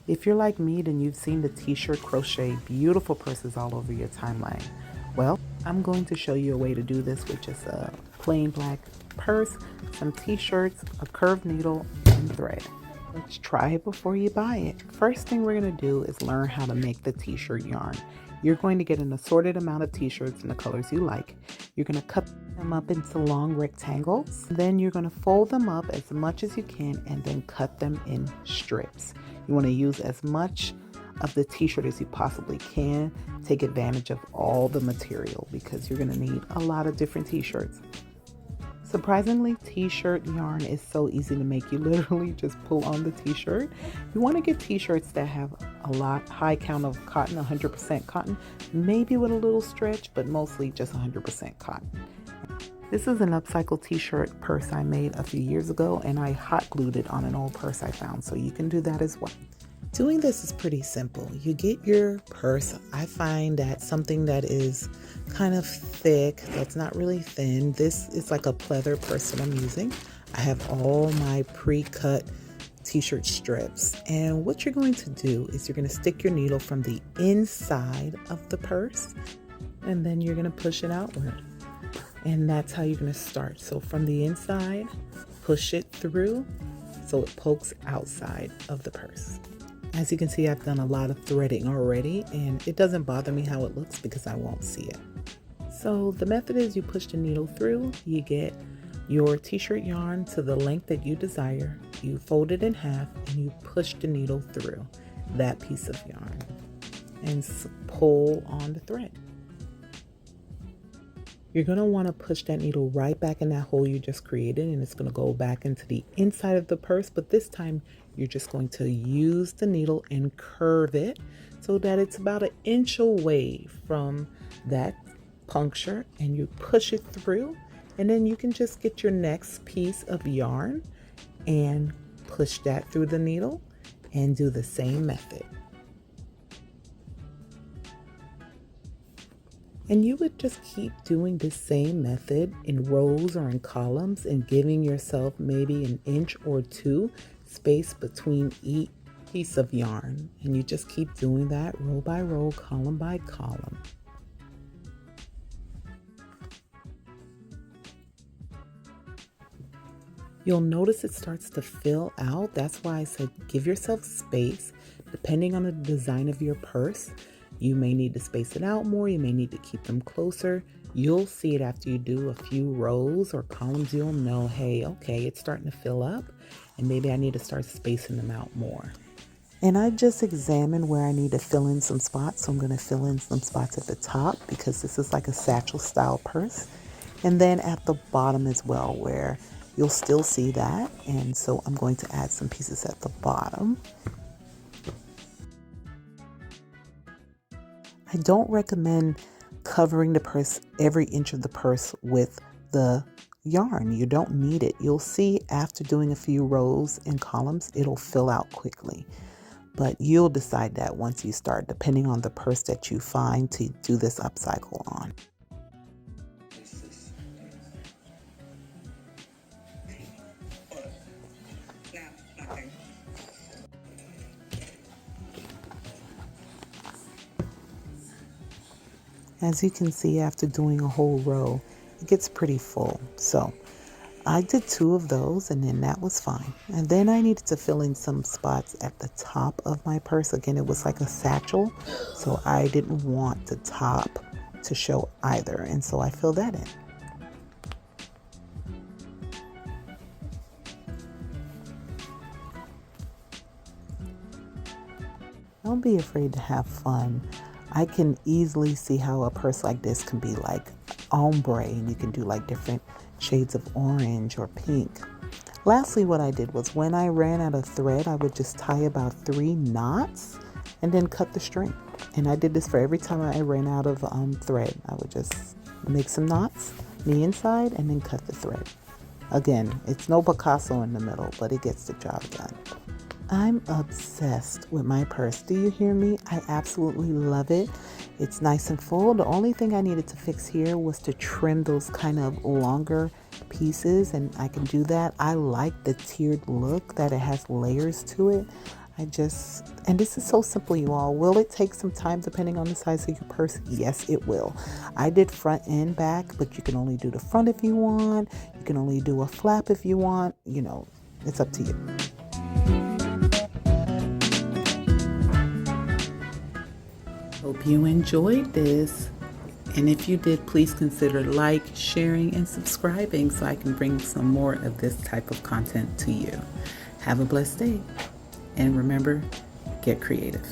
If you're like me, then you've seen the t-shirt crochet beautiful purses all over your timeline. Well, I'm going to show you a way to do this with just a plain black purse, some t-shirts, a curved needle, and thread. Let's try it before you buy it. First thing we're going to do is learn how to make the t-shirt yarn. You're going to get an assorted amount of t-shirts in the colors you like. You're going to cut them up into long rectangles. Then you're going to fold them up as much as you can and then cut them in strips. You want to use as much of the t-shirt as you possibly can. Take advantage of all the material because you're going to need a lot of different t-shirts. Surprisingly, t-shirt yarn is so easy to make. You literally just pull on the t-shirt. You want to get t-shirts that have a high count of cotton, 100% cotton, maybe with a little stretch, but mostly just 100% cotton. This is an upcycle t-shirt purse I made a few years ago, and I hot glued it on an old purse I found, so you can do that as well. Doing this is pretty simple. You get your purse. I find that something that is kind of thick, that's not really thin. This is like a pleather purse that I'm using. I have all my pre-cut t-shirt strips. And what you're going to do is you're going to stick your needle from the inside of the purse, and then you're going to push it outward. And that's how you're going to start. So from the inside, push it through so it pokes outside of the purse. As you can see, I've done a lot of threading already, and it doesn't bother me how it looks because I won't see it. So the method is you push the needle through, you get your t-shirt yarn to the length that you desire, you fold it in half, and you push the needle through that piece of yarn and pull on the thread. You're going to want to push that needle right back in that hole you just created, and it's going to go back into the inside of the purse, but this time you're just going to use the needle and curve it so that it's about 1 inch away from that puncture, and you push it through, and then you can just get your next piece of yarn and push that through the needle and do the same method. And you would just keep doing the same method in rows or in columns and giving yourself maybe 1 inch or 2 space between each piece of yarn. And you just keep doing that row by row, column by column. You'll notice it starts to fill out. That's why I said give yourself space. Depending on the design of your purse, you may need to space it out more. You may need to keep them closer. You'll see it after you do a few rows or columns. You'll know, hey, okay, it's starting to fill up, and maybe I need to start spacing them out more. And I just examined where I need to fill in some spots. So I'm going to fill in some spots at the top because this is like a satchel style purse. And then at the bottom as well, where you'll still see that. And so I'm going to add some pieces at the bottom. I don't recommend covering the purse, every inch of the purse, with the yarn. You don't need it. You'll see after doing a few rows and columns, it'll fill out quickly. But you'll decide that once you start, depending on the purse that you find to do this upcycle on. As you can see, after doing a whole row, it gets pretty full. So I did 2 of those, and then that was fine. And then I needed to fill in some spots at the top of my purse. Again, it was like a satchel, so I didn't want the top to show either. And so I filled that in. Don't be afraid to have fun. I can easily see how a purse like this can be like ombre, and you can do like different shades of orange or pink. Lastly, what I did was when I ran out of thread, I would just tie about 3 knots and then cut the string. And I did this for every time I ran out of thread. I would just make some knots on the inside and then cut the thread. Again, it's no Picasso in the middle, but it gets the job done. I'm obsessed with my purse. Do you hear me? I absolutely love it. It's nice and full. The only thing I needed to fix here was to trim those kind of longer pieces, and I can do that. I like the tiered look, that it has layers to it. And this is so simple, you all. Will it take some time depending on the size of your purse? Yes, it will. I did front and back, but you can only do the front if you want. You can only do a flap if you want. You know, it's up to you. Hope you enjoyed this. And if you did, please consider like, sharing, and subscribing so I can bring some more of this type of content to you. Have a blessed day. And remember, get creative.